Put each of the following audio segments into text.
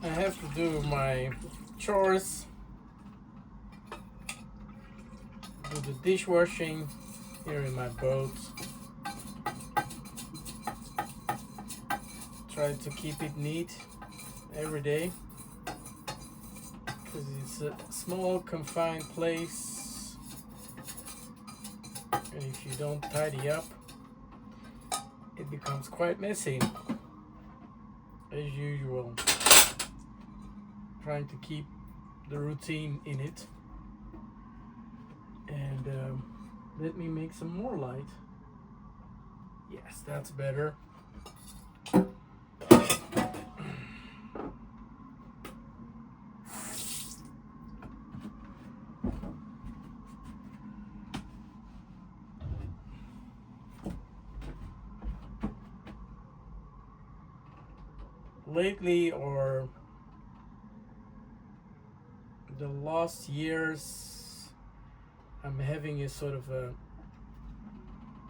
I have to do my chores, do the dishwashing here in my boat, try to keep it neat every day because it's a small confined place, and if you don't tidy up it becomes quite messy as usual. Trying to keep the routine in it. And let me make some more light. Yes, that's better. Lately, or the last years, I'm having a sort of a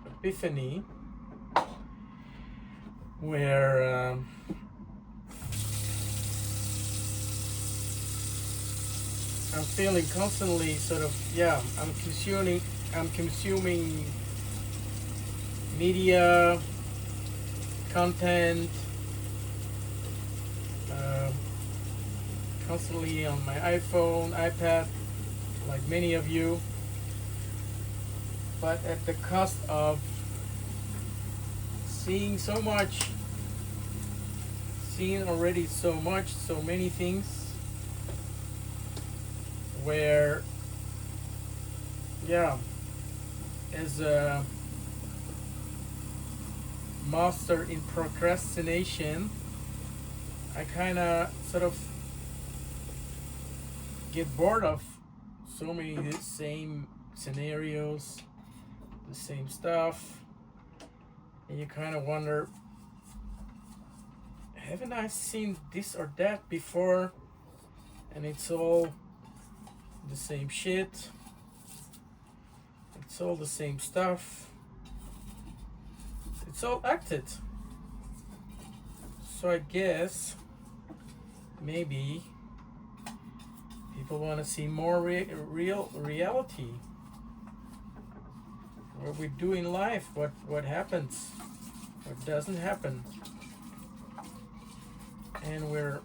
epiphany where I'm feeling constantly sort of, yeah, I'm consuming media content, constantly on my iPhone, iPad, like many of you, but at the cost of seeing so much, seeing already so much, so many things, where, yeah, as a master in procrastination, I kind of sort of get bored of so many the same scenarios, the same stuff, and you kind of wonder, haven't I seen this or that before? And it's all the same shit, it's all the same stuff, it's all acted. So I guess maybe people want to see more real reality. What we do in life, what happens, what doesn't happen, and we're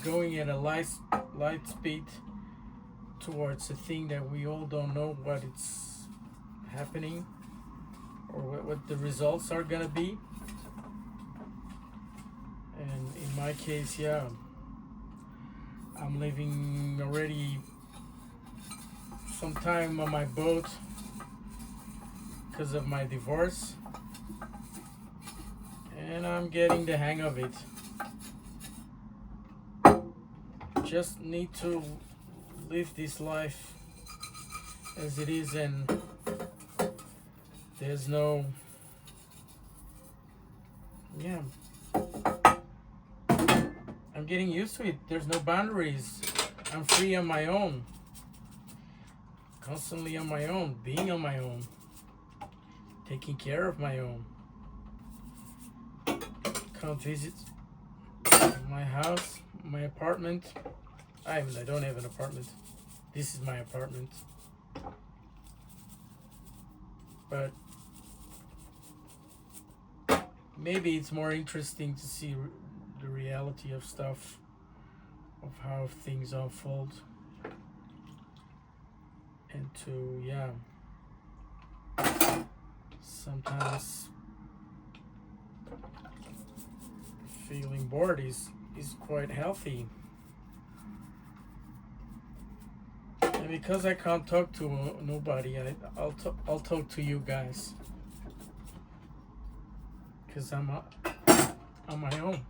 going at a light speed towards a thing that we all don't know what it's happening or what the results are gonna be. And in my case, yeah, I'm living already some time on my boat because of my divorce, and I'm getting the hang of it. Just need to live this life as it is, and there's no, yeah, I'm getting used to it. There's no boundaries. I'm free on my own, constantly on my own, being on my own, taking care of my own. Can't visit my house, my apartment. I don't have an apartment. This is my apartment. But maybe it's more interesting to see the reality of stuff, of how things unfold, and to, yeah, sometimes feeling bored is quite healthy. And because I can't talk to nobody, I'll talk to you guys, because I'm on my own.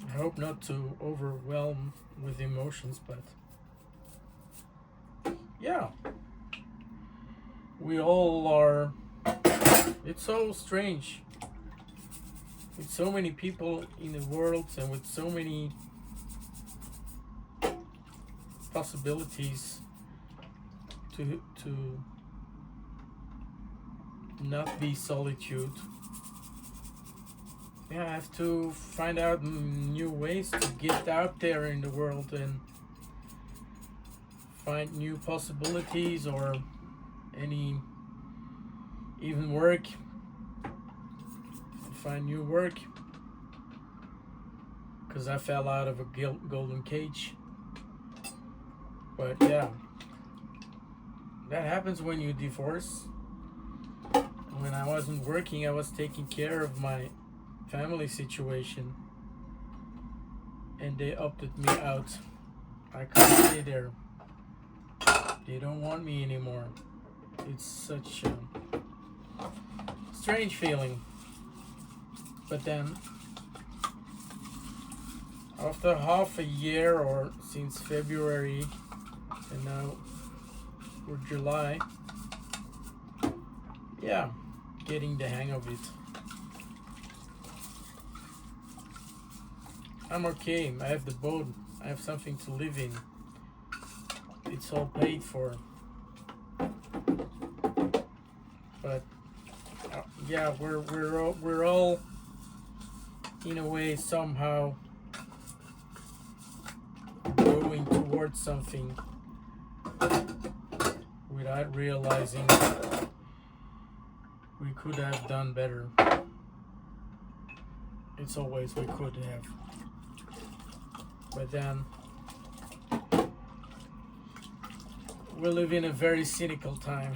I hope not to overwhelm with emotions, but yeah, we all are. It's so strange with so many people in the world and with so many possibilities to not be solitude. Yeah, I have to find out new ways to get out there in the world and find new possibilities, or any even work, find new work, because I fell out of a golden cage. But yeah, that happens when you divorce. When I wasn't working, I was taking care of my family situation, and they opted me out. I couldn't stay there. They don't want me anymore. It's such a strange feeling. But then, after half a year, or since February, and now we're July, yeah, getting the hang of it. I'm okay. I have the boat. I have something to live in. It's all paid for. But yeah, we're all in a way somehow going towards something without realizing we could have done better. It's always we could have. But then we live in a very cynical time.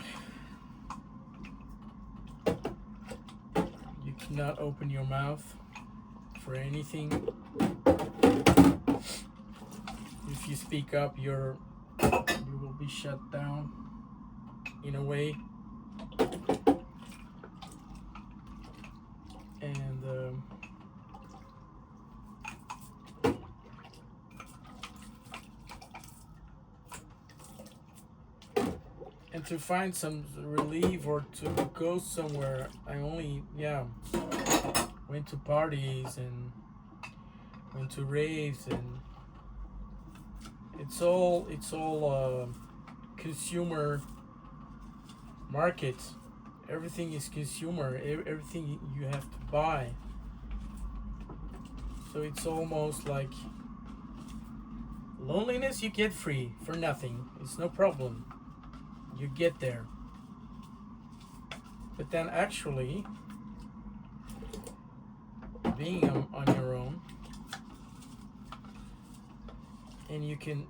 You cannot open your mouth for anything. If you speak up, you will be shut down in a way. And and to find some relief or to go somewhere, I only went to parties and went to raves, and it's all consumer market. Everything is consumer. Everything you have to buy. So it's almost like loneliness. You get free for nothing. It's no problem. You get there. But then actually being on your own, and you can,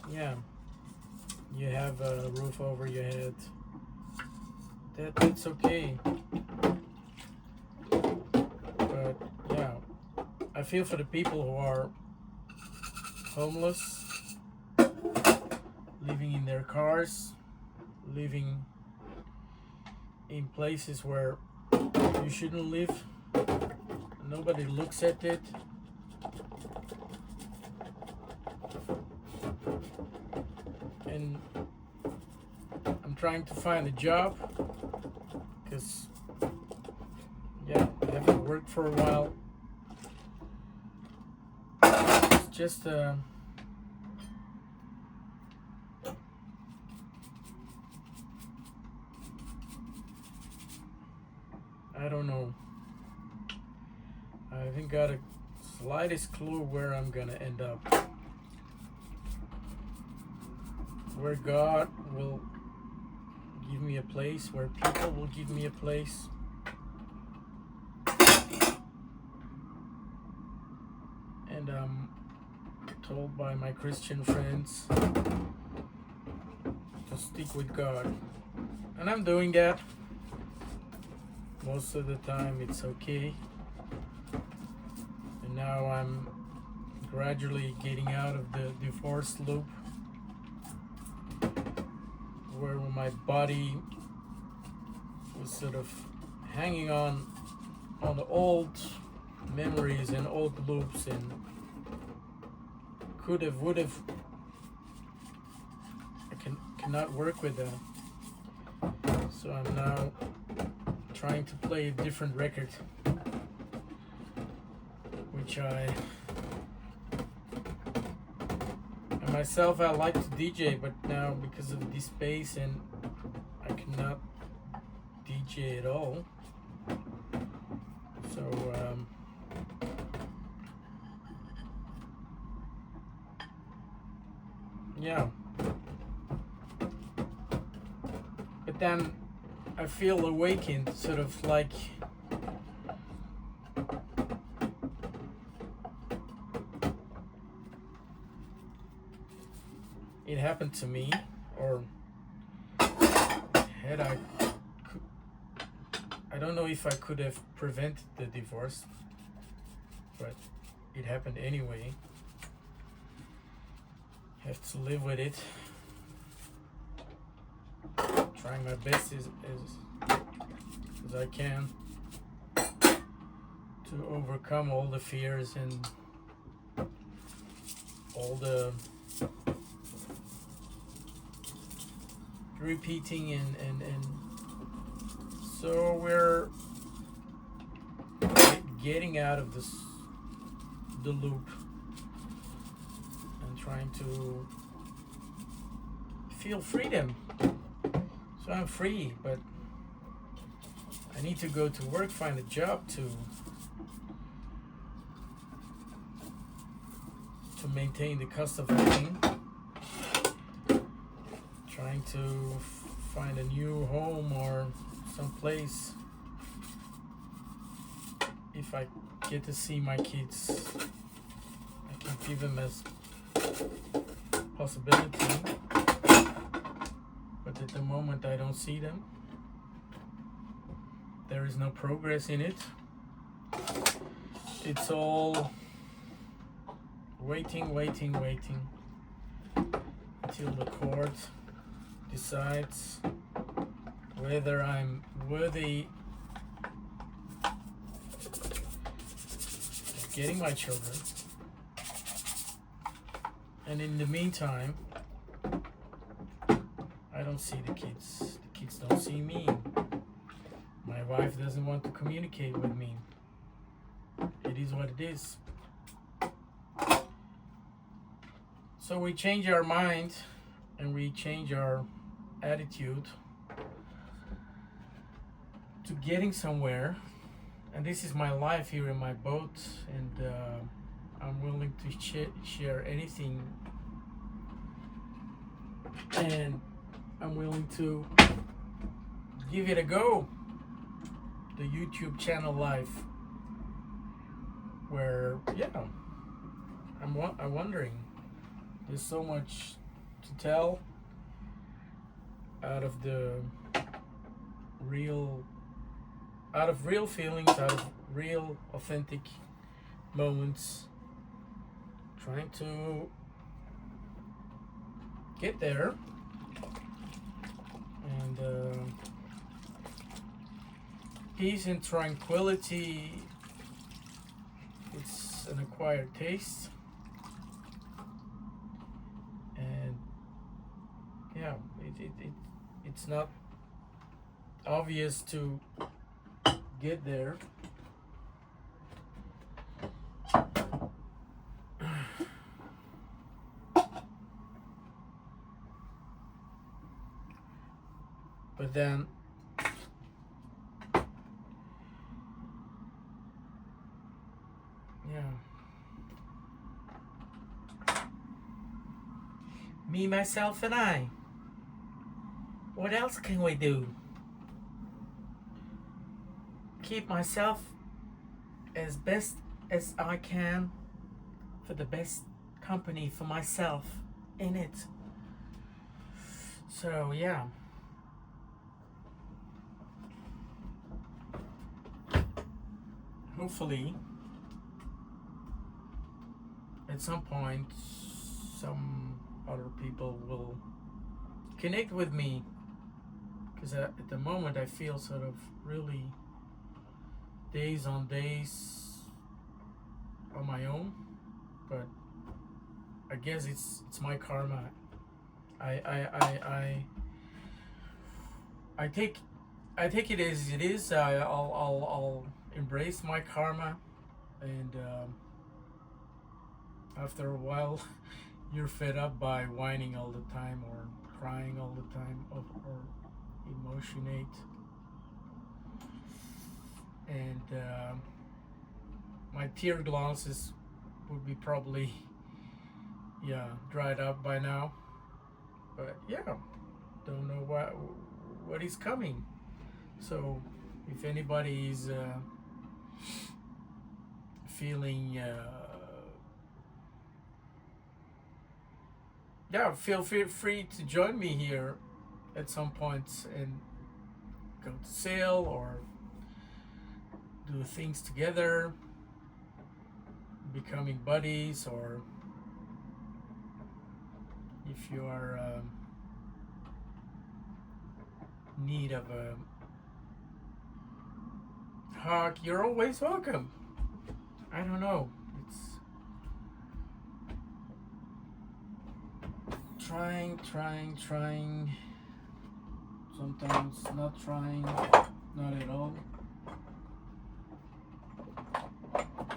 you have a roof over your head. That's okay. But yeah, I feel for the people who are homeless, living in their cars, living in places where you shouldn't live. Nobody looks at it. And I'm trying to find a job, because I haven't worked for a while. It's just I don't know. I haven't got a slightest clue where I'm gonna end up. Where God will give me a place, where people will give me a place. And I'm told by my Christian friends to stick with God. And I'm doing that. Most of the time it's okay. And now I'm gradually getting out of the divorce loop, where my body was sort of hanging on the old memories and old loops, and could have, would have. I cannot work with that. So I'm now trying to play a different record, which I myself, I like to DJ, but now because of this space, and I cannot DJ at all. So yeah, but then I feel awakened, sort of like it happened to me, or had I don't know if I could have prevented the divorce, but it happened anyway. Have to live with it. Trying my best as I can to overcome all the fears and all the repeating and so we're getting out of the loop and trying to feel freedom. So I'm free, but I need to go to work, find a job to maintain the cost of living, trying to find a new home or someplace. If I get to see my kids, I can give them as possibility, but at the moment I don't see them. There is no progress in it. It's all waiting until the court decides whether I'm worthy of getting my children. And in the meantime, I don't see the kids. The kids don't see me. My wife doesn't want to communicate with me. It is what it is. So we change our mind and we change our attitude to getting somewhere. And this is my life here in my boat, and I'm willing to share anything, and I'm willing to give it a go. The YouTube channel life, where I'm wondering, there's so much to tell out of real feelings, out of real authentic moments, trying to get there. And peace and tranquility, it's an acquired taste. And yeah, it's not obvious to get there. But then me, myself, and I. What else can we do? Keep myself as best as I can, for the best company for myself in it. So yeah. Hopefully, at some point, some other people will connect with me, because at the moment I feel sort of really days on my own, but I guess it's my karma. I take it as it is. I'll embrace my karma, and after a while you're fed up by whining all the time or crying all the time, or emotionate. and my tear glances would be probably, yeah, dried up by now. But yeah, don't know what is coming. So if anybody is feeling, yeah, feel free to join me here at some point and go to sail or do things together, becoming buddies, or if you are need of a hug, you're always welcome. I don't know. It's trying. Sometimes not trying, not at all.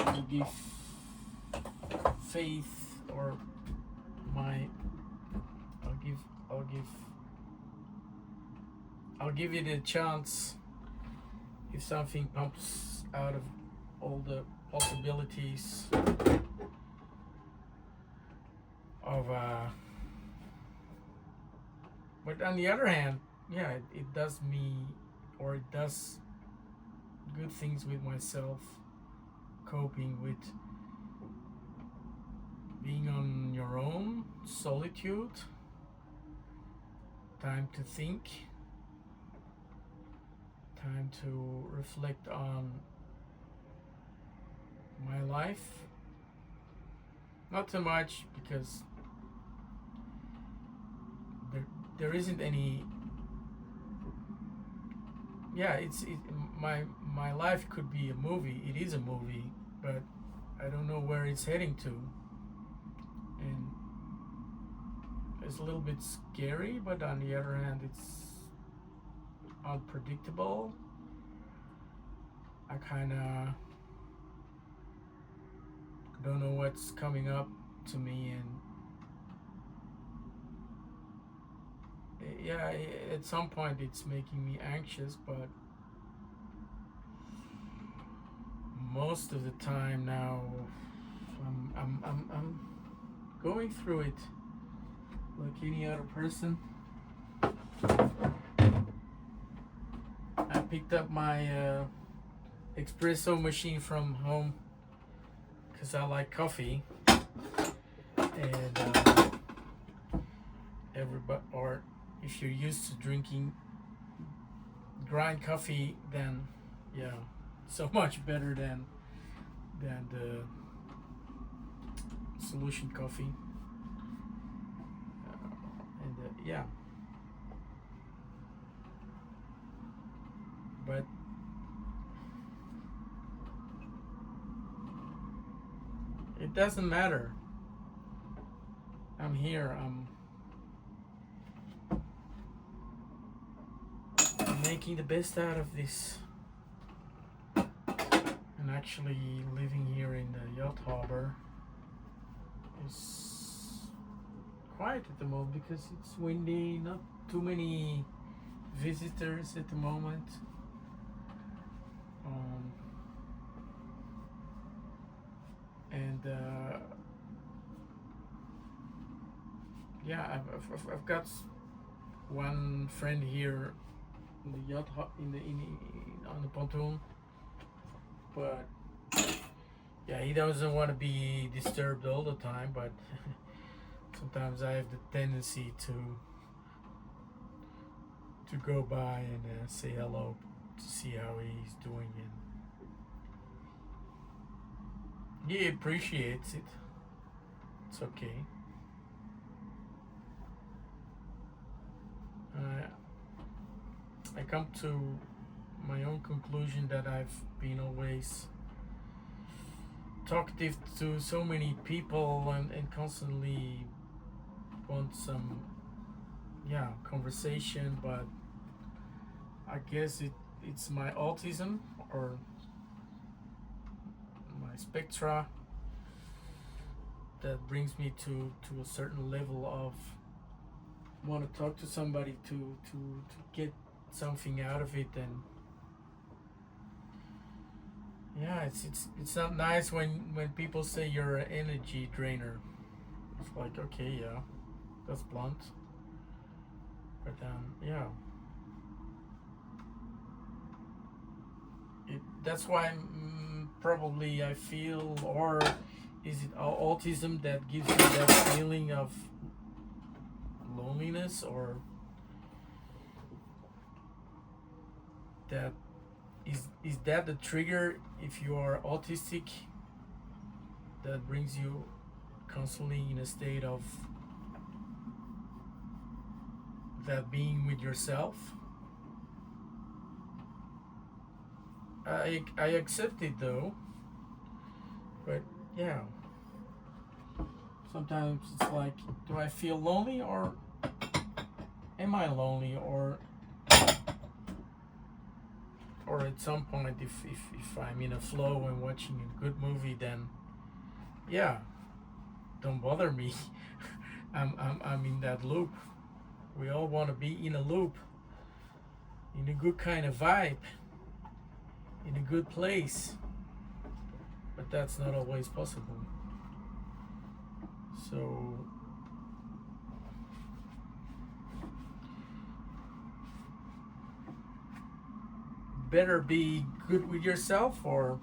I'll give faith or my. I'll give it a chance if something pops out of all the possibilities of but on the other hand, yeah, it does me, or it does good things with myself, coping with being on your own, solitude, time to think, time to reflect on my life. Not too much, because there isn't any. Yeah, my life could be a movie. It is a movie, but I don't know where it's heading to, and it's a little bit scary. But on the other hand, it's unpredictable. I kind of don't know what's coming up to me, and yeah, at some point it's making me anxious, but most of the time now I'm going through it like any other person. I picked up my espresso machine from home because I like coffee, and everybody, or if you're used to drinking grind coffee, then yeah, so much better than the solution coffee, and yeah, but it doesn't matter. I'm here. I'm making the best out of this, and actually living here in the yacht harbor is quiet at the moment because it's windy, not too many visitors at the moment. And yeah, I've got one friend here in the yacht on the pontoon, but yeah, he doesn't want to be disturbed all the time, but sometimes I have the tendency to go by and say hello to see how he's doing, and he appreciates it. It's okay. I come to my own conclusion that I've been always talkative to so many people, and constantly want some conversation, but I guess it's my autism or my spectra that brings me to a certain level of want to talk to somebody to get something out of it, and Yeah, it's not nice when people say you're an energy drainer. It's like, okay, yeah, that's blunt, but yeah, that's why probably I feel, or is it autism that gives you that feeling of loneliness, or that is that the trigger if you are autistic that brings you constantly in a state of that being with yourself? I accept it though, but yeah, sometimes it's like, do I feel lonely, or am I lonely, or at some point, if I'm in a flow and watching a good movie, then yeah, don't bother me. I'm in that loop. We all want to be in a loop, in a good kind of vibe, in a good place, but that's not always possible. So better be good with yourself, or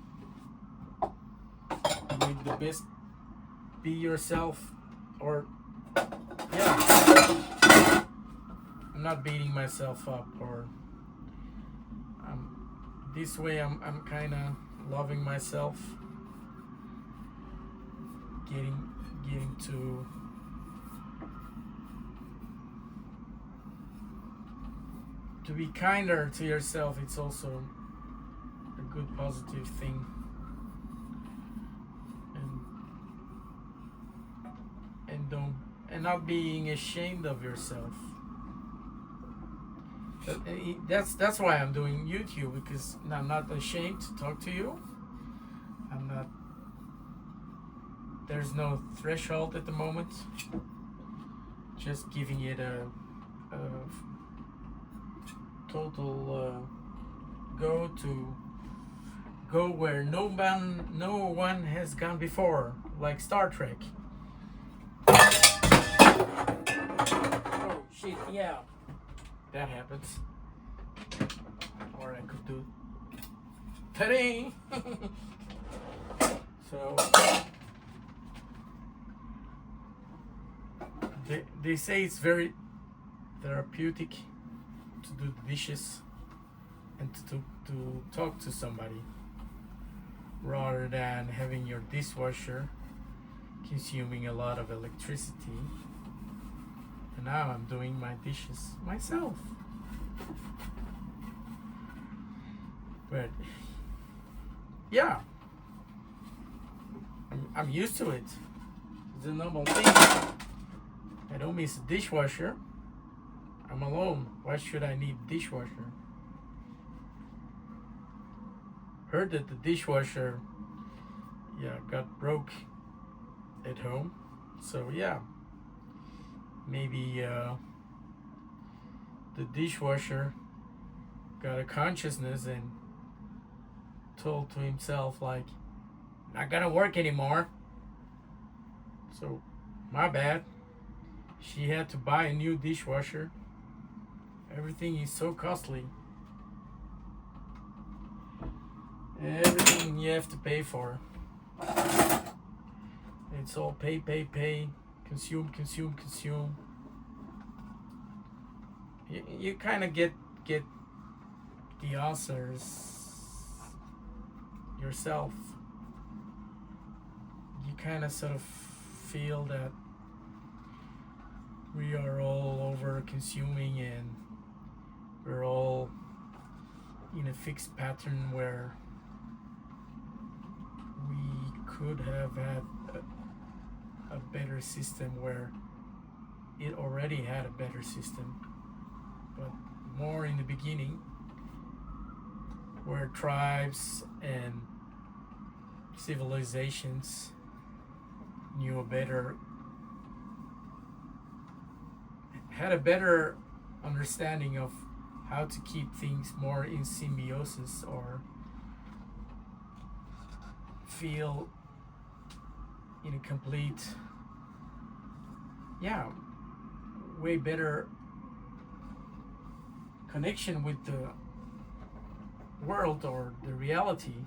make the best, be yourself, or yeah, I'm not beating myself up, or this way I'm kind of loving myself, getting to be kinder to yourself. It's also a good positive thing, and don't, and not being ashamed of yourself. That's why I'm doing YouTube, because I'm not ashamed to talk to you. I'm not. There's no threshold at the moment. Just giving it a total go where no one has gone before, like Star Trek. Oh shit! Yeah, that happens. Or I could do today. So they say it's very therapeutic to do the dishes and to talk to somebody, rather than having your dishwasher consuming a lot of electricity. And now I'm doing my dishes myself. But yeah, I'm used to it. It's a normal thing. I don't miss a dishwasher. I'm alone. Why should I need a dishwasher? Heard that the dishwasher, got broke at home. So yeah, maybe the dishwasher got a consciousness and told to himself, like, not gonna work anymore. So my bad. She had to buy a new dishwasher. Everything is so costly. Everything you have to pay for. It's all pay, consume. You kind of get the answers yourself. You kind of sort of feel that we are all over consuming, and we're all in a fixed pattern where we could have had a better system, where it already had a better system, but more in the beginning, where tribes and civilizations had a better understanding of how to keep things more in symbiosis, or feel in a complete, yeah, way better connection with the world or the reality.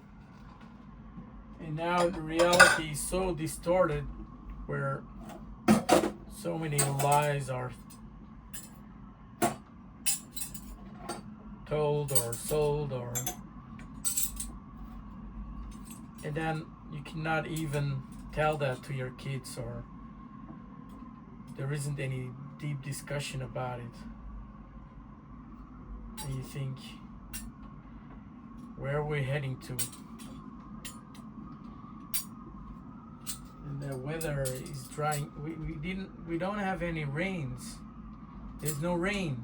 And now the reality is so distorted where so many lies are told or sold, or and then you cannot even tell that to your kids, or there isn't any deep discussion about it. And you think, where are we heading to? And the weather is drying. We don't have any rains. There's no rain.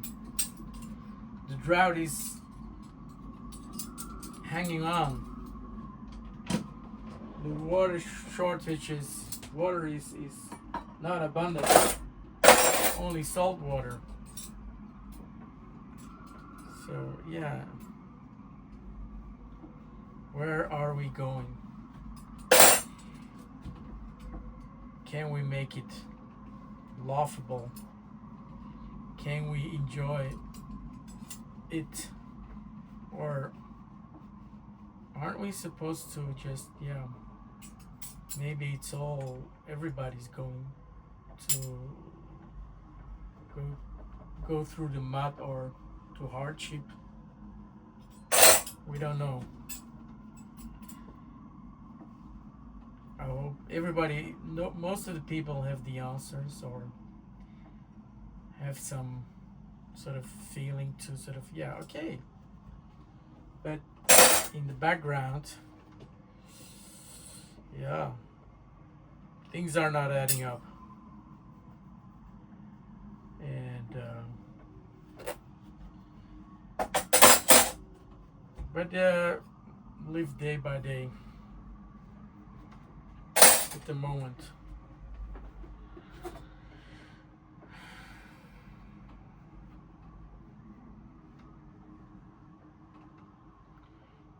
The drought is hanging on. The water water is not abundant. Only salt water. So yeah. Where are we going? Can we make it laughable? Can we enjoy it? Or aren't we supposed to just, yeah, maybe it's all, everybody's going to go through the mud or to hardship? We don't know. I hope everybody, no, most of the people have the answers, or have some sort of feeling to sort of, yeah, okay. But in the background, yeah, things are not adding up. And but live day by day at the moment.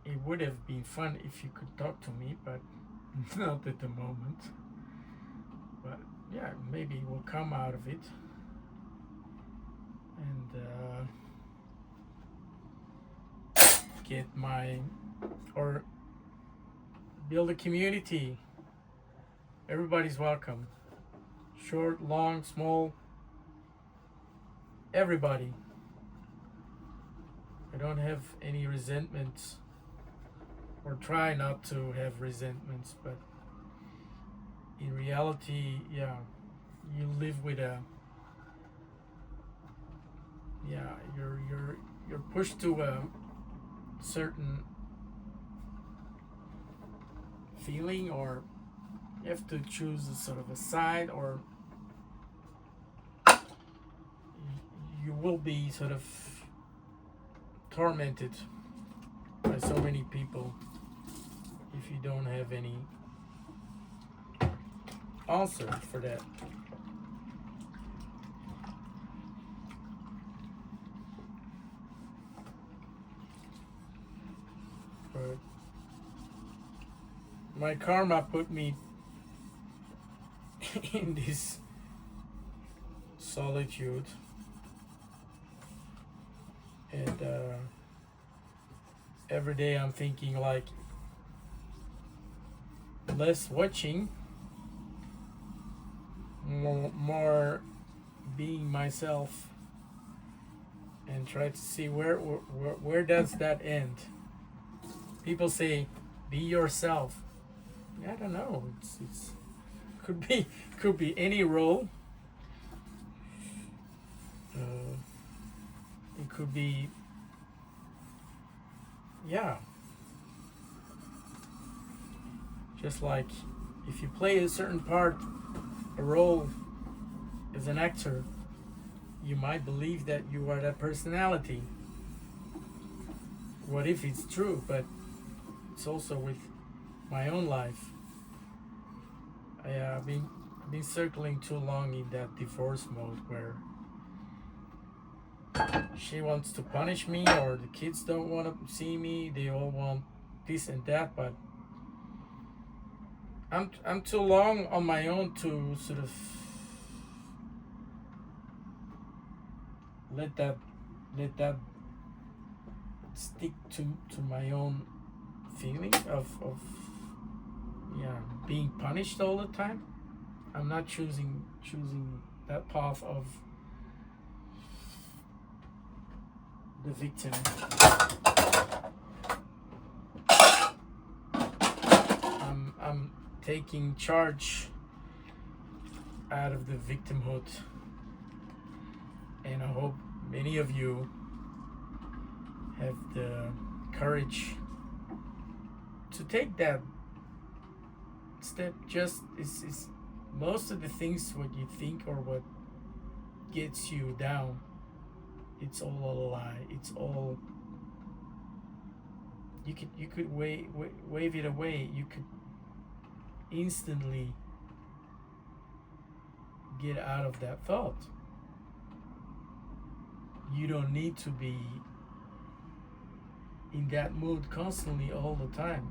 It would have been fun if you could talk to me, but not at the moment. But yeah, maybe it will come out of it. And get or build a community. Everybody's welcome. Short, long, small, everybody. I don't have any resentments, or try not to have resentments, but in reality, yeah, you live with a, yeah, you're pushed to a certain feeling, or you have to choose a sort of a side, or you will be sort of tormented by so many people if you don't have any answer for that. But my karma put me in this solitude, and every day I'm thinking like less watching, more being myself, and try to see where does that end. People say be yourself. I don't know, it's could be any role. It could be, yeah, just like if you play a certain part, a role as an actor, you might believe that you are that personality. What if it's true? But it's also with my own life. I've been circling too long in that divorce mode where she wants to punish me, or the kids don't want to see me, they all want this and that, but I'm too long on my own to sort of let that let that stick to my own feeling of yeah, being punished all the time. I'm not choosing that path of the victim. I'm taking charge out of the victimhood, and I hope many of you have the courage to take that step. Just is most of the things what you think or what gets you down, it's all a lie. It's all, you could wave it away. You could instantly get out of that thought. You don't need to be in that mood constantly all the time.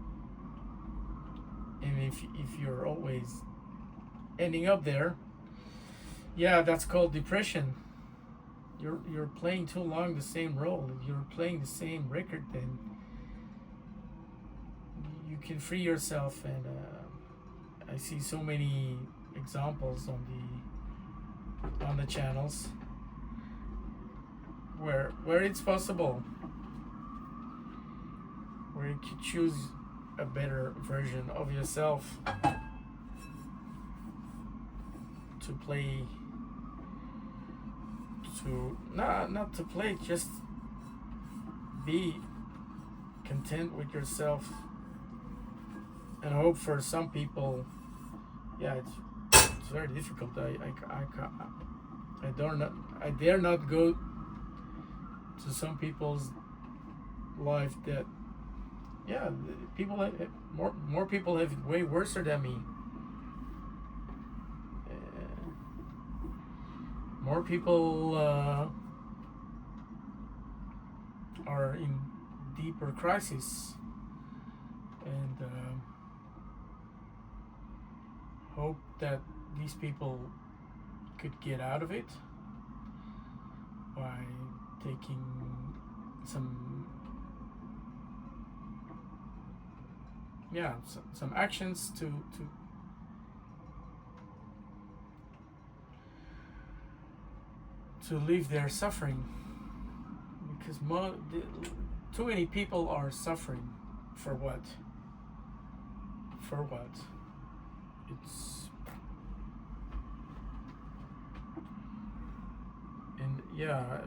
And if you're always ending up there, yeah, that's called depression. You're playing too long the same role. You're playing the same record. Then you can free yourself. And I see so many examples on the channels where it's possible, where you can choose a better version of yourself to play, to not to play, just be content with yourself. And hope for some people, yeah, it's very difficult. I dare not go to some people's life that, yeah, people have, more people have it way worse than me. More people are in deeper crisis, and hope that these people could get out of it by taking some actions to leave their suffering, because too many people are suffering for what? It's, and yeah,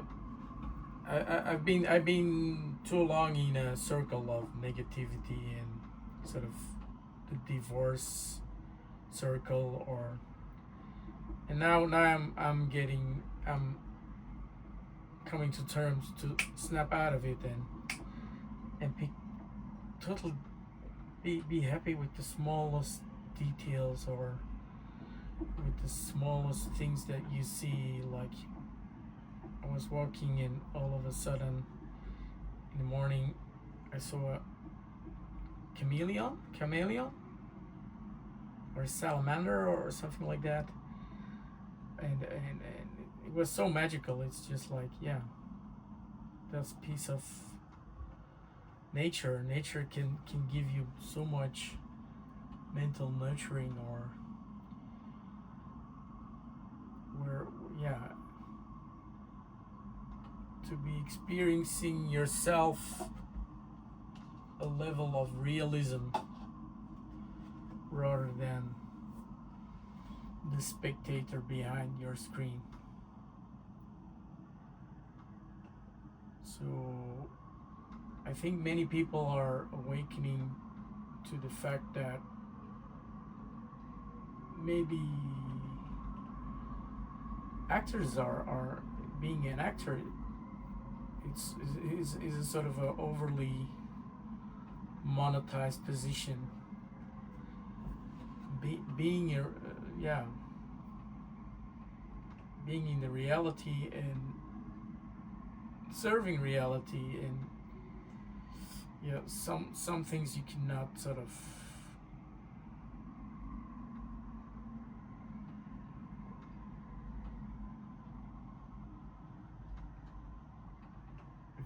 I've been too long in a circle of negativity and sort of the divorce circle, and now I'm coming to terms to snap out of it and be happy with the smallest details, or with the smallest things that you see. Like, I was walking and all of a sudden in the morning I saw a chameleon or salamander or something like that, and it was so magical. It's just like, yeah, that's a piece of nature. Nature can give you so much mental nurturing, or where, yeah, to be experiencing yourself a level of realism rather than the spectator behind your screen. So I think many people are awakening to the fact that maybe actors are being an actor, is a sort of a overly monetized position. Being in the reality and serving reality, and some things you cannot sort of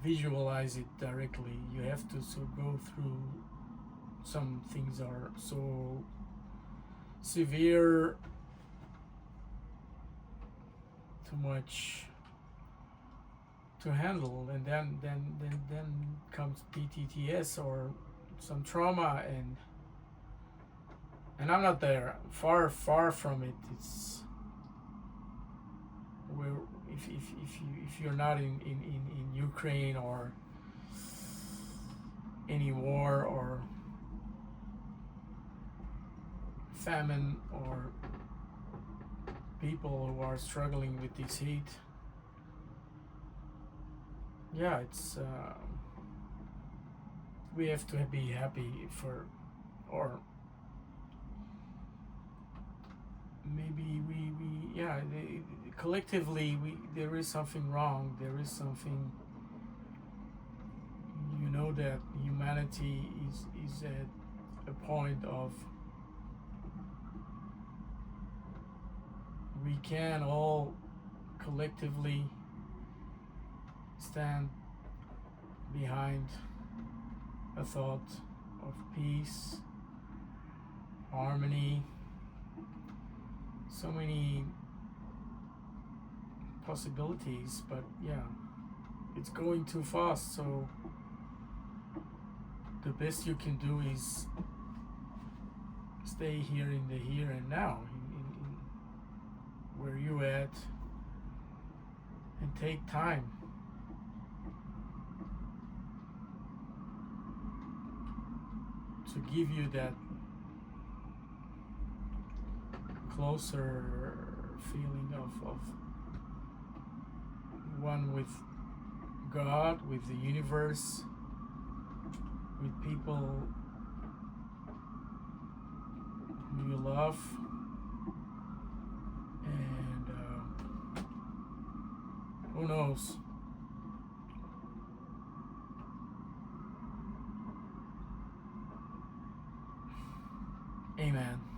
visualize it directly. You have to so go through. Some things are so severe, too much to handle, and then comes PTTS or some trauma, and I'm not there, far from it. It's where if you're not in Ukraine or any war or famine or people who are struggling with this heat, yeah, it's we have to be happy for, or maybe we yeah, collectively there is something wrong. There is something, that humanity is at a point of we can all collectively stand behind a thought of peace, harmony, so many possibilities, but yeah, it's going too fast, so the best you can do is stay here in the here and now, in where you at, and take time to give you that closer feeling of one with God, with the universe, with people who you love, and who knows? Amen.